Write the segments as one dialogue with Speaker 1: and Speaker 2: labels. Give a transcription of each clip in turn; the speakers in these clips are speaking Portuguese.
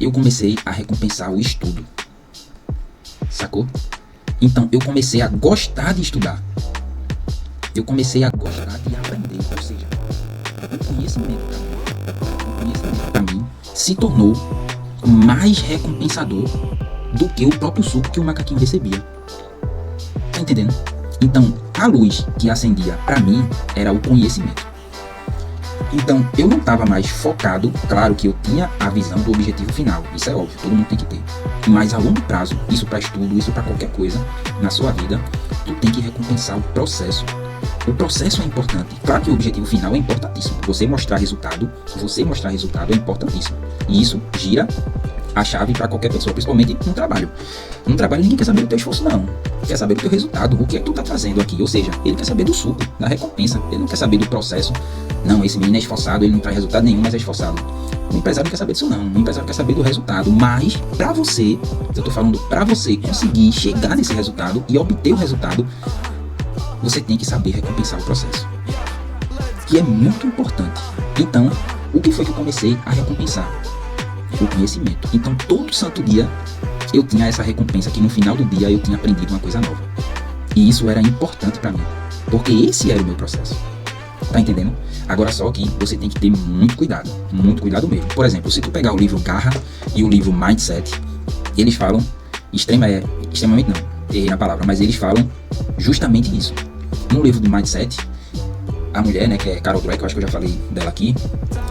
Speaker 1: eu comecei a recompensar o estudo. Sacou? Então eu comecei a gostar de estudar. Eu comecei a gostar de aprender. Ou seja, o conhecimento para mim se tornou mais recompensador do que o próprio suco que o macaquinho recebia. Tá entendendo? Então, a luz que acendia para mim era o conhecimento. Então, eu não estava mais focado, claro que eu tinha a visão do objetivo final, isso é óbvio, todo mundo tem que ter. Mas a longo prazo, isso para estudo, isso para qualquer coisa na sua vida, tu tem que recompensar o processo. O processo é importante. Claro que o objetivo final é importantíssimo. Você mostrar resultado é importantíssimo. E isso gira a chave para qualquer pessoa, principalmente no trabalho. No trabalho ninguém quer saber do teu esforço, não. Quer saber do teu resultado, o que é que tu tá trazendo aqui. Ou seja, ele quer saber do suco, da recompensa. Ele não quer saber do processo. Não, esse menino é esforçado, ele não traz resultado nenhum, mas é esforçado. O empresário não quer saber disso, não. O empresário quer saber do resultado. Mas, para você, eu tô falando para você conseguir chegar nesse resultado e obter o resultado, você tem que saber recompensar o processo, que é muito importante. Então, o que foi que eu comecei a recompensar? O conhecimento. Então, todo santo dia eu tinha essa recompensa, que no final do dia eu tinha aprendido uma coisa nova. E isso era importante para mim, porque esse era o meu processo. Tá entendendo? Agora só que você tem que ter muito cuidado mesmo. Por exemplo, se tu pegar o livro Garra e o livro Mindset, eles falam extremamente não, errei na palavra, mas eles falam justamente isso. No livro de Mindset, a mulher, né, que é Carol Dweck, eu acho que eu já falei dela aqui,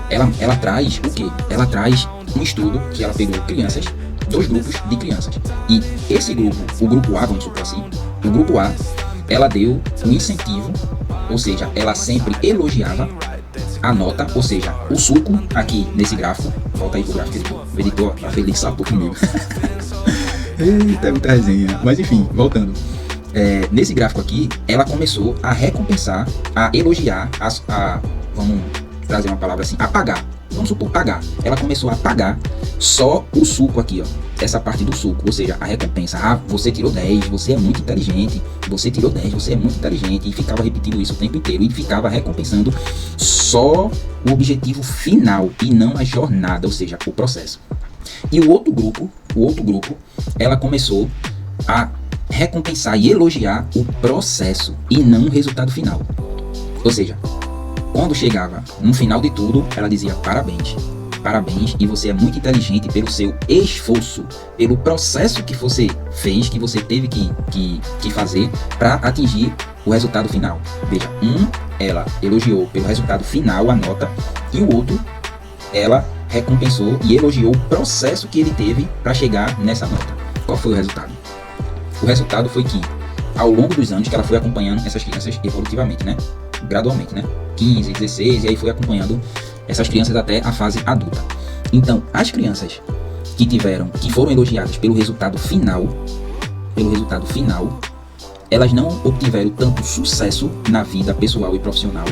Speaker 1: ela traz o quê? Ela traz um estudo que ela pegou crianças, 2 grupos de crianças. E esse grupo, o grupo A, vamos supor assim, o grupo A, ela deu um incentivo, ou seja, ela sempre elogiava a nota, ou seja, o suco aqui nesse gráfico, volta aí pro gráfico, o editor tá feliz, sapo comigo. Eita, muita resenha. Mas enfim, voltando. Nesse gráfico aqui, ela começou a recompensar, a elogiar, vamos trazer uma palavra assim, apagar. Vamos supor, pagar. Ela começou a pagar só o suco aqui, ó. Essa parte do suco, ou seja, a recompensa. Ah, você tirou 10, você é muito inteligente. Você tirou 10, você é muito inteligente. E ficava repetindo isso o tempo inteiro. E ficava recompensando só o objetivo final e não a jornada, ou seja, o processo. E o outro grupo, ela começou a recompensar e elogiar o processo e não o resultado final. Ou seja, quando chegava no final de tudo, ela dizia parabéns, e você é muito inteligente pelo seu esforço, pelo processo que você fez, que você teve que fazer para atingir o resultado final. Veja, ela elogiou pelo resultado final a nota, e o outro, ela recompensou e elogiou o processo que ele teve para chegar nessa nota. Qual foi o resultado? O resultado foi que, ao longo dos anos que ela foi acompanhando essas crianças evolutivamente, né? Gradualmente, né? 15, 16, e aí foi acompanhando essas crianças até a fase adulta. Então, as crianças que foram elogiadas pelo resultado final, elas não obtiveram tanto sucesso na vida pessoal e profissional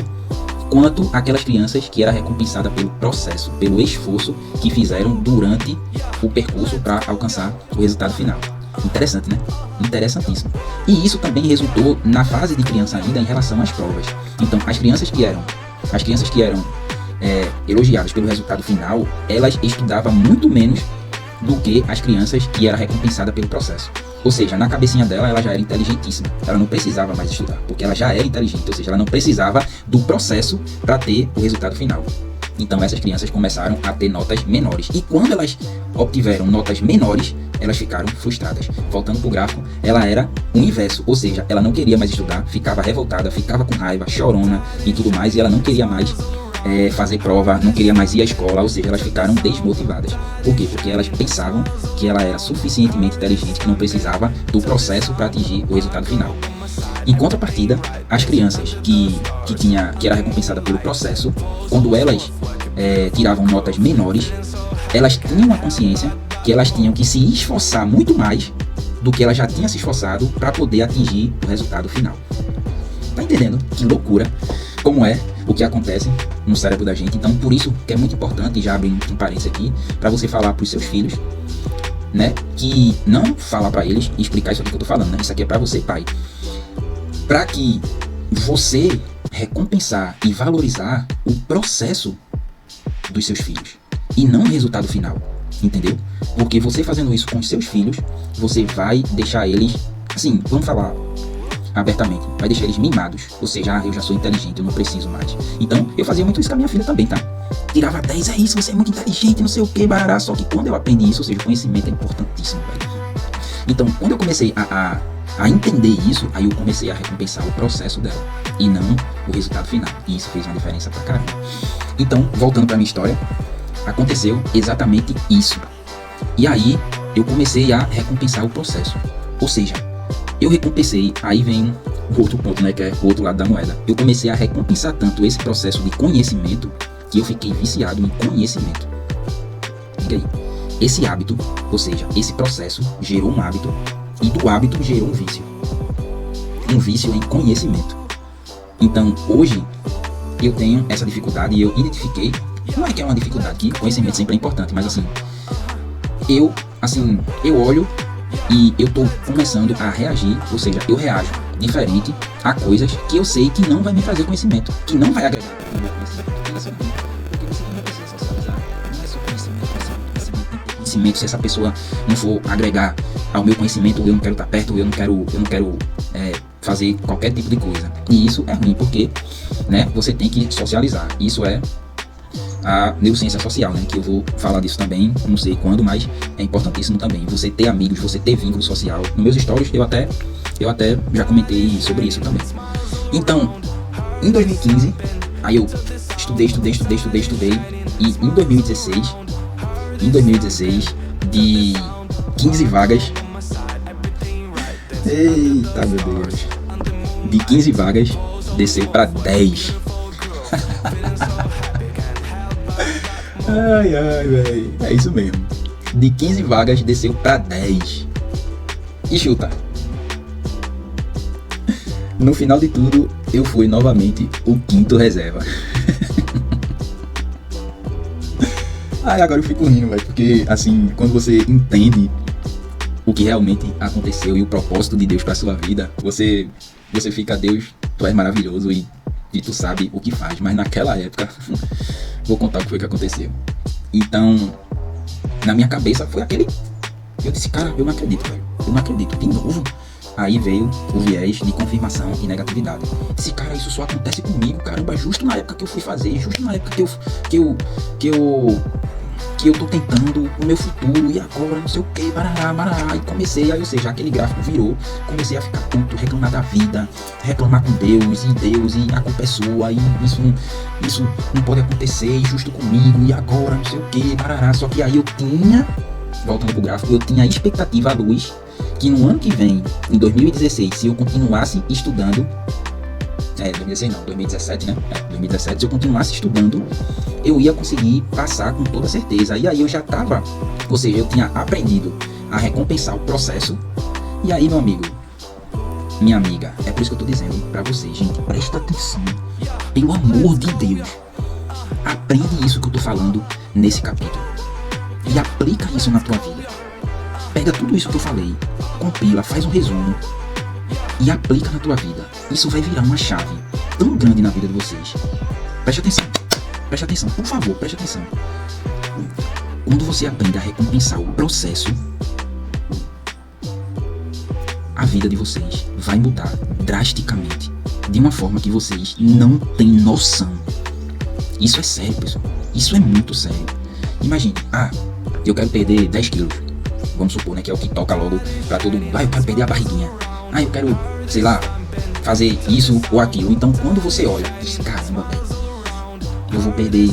Speaker 1: quanto aquelas crianças que eram recompensadas pelo processo, pelo esforço que fizeram durante o percurso para alcançar o resultado final. Interessante, né? Interessantíssimo. E isso também resultou na fase de criança ainda em relação às provas. Então, as crianças que eram elogiadas pelo resultado final, elas estudavam muito menos do que as crianças que eram recompensadas pelo processo. Ou seja, na cabecinha dela, ela já era inteligentíssima. Ela não precisava mais estudar, porque ela já era inteligente. Ou seja, ela não precisava do processo para ter o resultado final. Então, essas crianças começaram a ter notas menores. E quando elas obtiveram notas menores, elas ficaram frustradas. Voltando para o gráfico, ela era o inverso. Ou seja, ela não queria mais estudar, ficava revoltada, ficava com raiva, chorona e tudo mais. E ela não queria mais fazer prova, não queria mais ir à escola. Ou seja, elas ficaram desmotivadas. Por quê? Porque elas pensavam que ela era suficientemente inteligente, que não precisava do processo para atingir o resultado final. Em contrapartida, as crianças que era recompensada pelo processo, quando elas tiravam notas menores, elas tinham a consciência que elas tinham que se esforçar muito mais do que elas já tinham se esforçado para poder atingir o resultado final. Tá entendendo? Que loucura! Como é o que acontece no cérebro da gente. Então, por isso que é muito importante, já abrindo um parênteses aqui, para você falar para os seus filhos, né? Que não falar para eles e explicar isso aqui que eu tô falando, né? Isso aqui é para você, pai. Para que você recompensar e valorizar o processo dos seus filhos e não o resultado final. entendeu? Porque você fazendo isso com os seus filhos, você vai deixar eles, assim, vamos falar abertamente, vai deixar eles mimados, ou seja, eu já sou inteligente, eu não preciso mais. Então, eu fazia muito isso com a minha filha também, tá? Tirava 10, é isso, você é muito inteligente, não sei o que, barará. Só que quando eu aprendi isso, ou seja, o conhecimento é importantíssimo, velho. Então, quando eu comecei a entender isso, aí eu comecei a recompensar o processo dela, e não o resultado final. E isso fez uma diferença pra caramba. Então, voltando pra minha história, aconteceu exatamente isso. E aí, eu comecei a recompensar o processo. Ou seja, eu recompensei, aí vem o outro ponto, né, que é o outro lado da moeda. Eu comecei a recompensar tanto esse processo de conhecimento, que eu fiquei viciado em conhecimento. Diga aí. Esse hábito, ou seja, esse processo gerou um hábito, e do hábito gerou um vício. Um vício em conhecimento. Então, hoje, eu tenho essa dificuldade e eu identifiquei, não é que é uma dificuldade, que conhecimento sempre é importante, mas assim, eu olho e eu tô começando a reagir, ou seja, eu reajo diferente a coisas que eu sei que não vai me trazer conhecimento, que não vai agregar no meu conhecimento. Porque você não precisa socializar, não é só conhecimento, se essa pessoa não for agregar ao meu conhecimento, eu não quero estar perto, eu não quero fazer qualquer tipo de coisa. E isso é ruim, porque, né, você tem que socializar. Isso é a neurociência social, né, que eu vou falar disso também, não sei quando, mas é importantíssimo também. Você ter amigos, você ter vínculo social. Nos meus stories eu até já comentei sobre isso também. Então, em 2015, aí eu estudei, e em 2016, de 15 vagas, eita meu Deus, de 15 vagas, desceu para 10. Ai, velho, é isso mesmo. De 15 vagas, desceu para 10. E chuta. No final de tudo, eu fui novamente o quinto reserva. Aí agora eu fico rindo, velho, porque assim, quando você entende o que realmente aconteceu e o propósito de Deus pra sua vida, você fica, Deus, tu és maravilhoso e tu sabe o que faz. Mas naquela época, vou contar o que foi que aconteceu. Então, na minha cabeça foi aquele, eu disse, cara, eu não acredito, velho, eu não acredito, de novo. Aí veio o viés de confirmação e negatividade. Esse cara, isso só acontece comigo, caramba, justo na época que eu fui fazer, justo na época que eu tô tentando o meu futuro, e agora não sei o que, barará, e comecei, aí, ou seja, aquele gráfico virou, comecei a ficar puto, reclamar da vida, reclamar com Deus, e a culpa é sua, e isso não pode acontecer, e justo comigo, e agora não sei o que, barará. Só que aí eu tinha, voltando pro gráfico, eu tinha a expectativa à luz, que no ano que vem, em 2016, se eu continuasse estudando, 2016 não, 2017, né? 2017, se eu continuasse estudando, eu ia conseguir passar com toda certeza. E aí eu já tava, ou seja, eu tinha aprendido a recompensar o processo. E aí, meu amigo, minha amiga, é por isso que eu tô dizendo pra vocês, gente, presta atenção, pelo amor de Deus, aprende isso que eu tô falando nesse capítulo e aplica isso na tua vida. Pega tudo isso que eu falei, compila, faz um resumo e aplica na tua vida. Isso vai virar uma chave tão grande na vida de vocês. Preste atenção, por favor, preste atenção. Quando você aprende a recompensar o processo, a vida de vocês vai mudar drasticamente, de uma forma que vocês não têm noção. Isso é sério, pessoal. Isso é muito sério. Imagine, eu quero perder 10 quilos. Vamos supor, né, que é o que toca logo pra todo mundo. Eu quero perder a barriguinha. Eu quero, sei lá, fazer isso ou aquilo. Então, quando você olha, diz, caramba, velho, eu vou perder,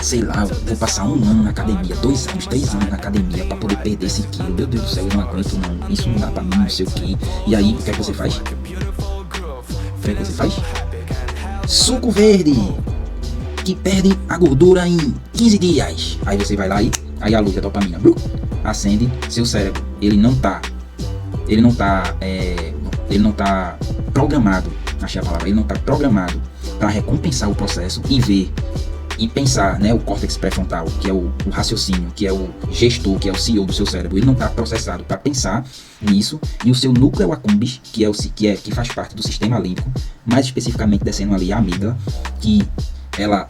Speaker 1: sei lá, vou passar 1 ano na academia, 2 anos, 3 anos na academia pra poder perder esse quilo. Meu Deus do céu, eu não aguento não. Isso não dá pra mim, não sei o que. E aí, o que é que você faz? Suco verde, que perde a gordura em 15 dias. Aí você vai lá e aí a luz da dopamina acende, seu cérebro, ele não tá programado, achei a palavra, ele não tá programado para recompensar o processo e ver e pensar, né, o córtex pré-frontal, que é o raciocínio, que é o gestor, que é o CEO do seu cérebro, ele não tá processado para pensar nisso, e o seu núcleo accumbens, que faz parte do sistema límbico, mais especificamente descendo ali a amígdala, que ela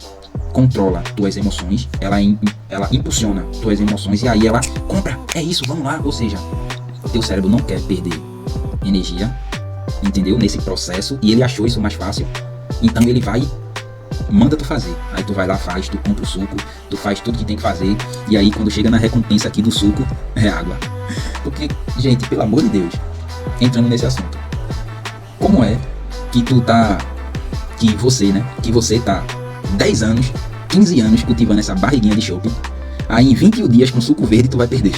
Speaker 1: controla tuas emoções, ela impulsiona tuas emoções e aí ela compra, é isso, vamos lá. Ou seja, teu cérebro não quer perder energia, entendeu? Nesse processo, e ele achou isso mais fácil, então ele vai, manda tu fazer. Aí tu vai lá, faz, tu compra o suco, tu faz tudo que tem que fazer, e aí quando chega na recompensa aqui do suco, é água. Porque, gente, pelo amor de Deus, entrando nesse assunto, como é que tu tá, que você tá 10 anos, 15 anos cultivando essa barriguinha de chope, aí em 21 dias com suco verde tu vai perder?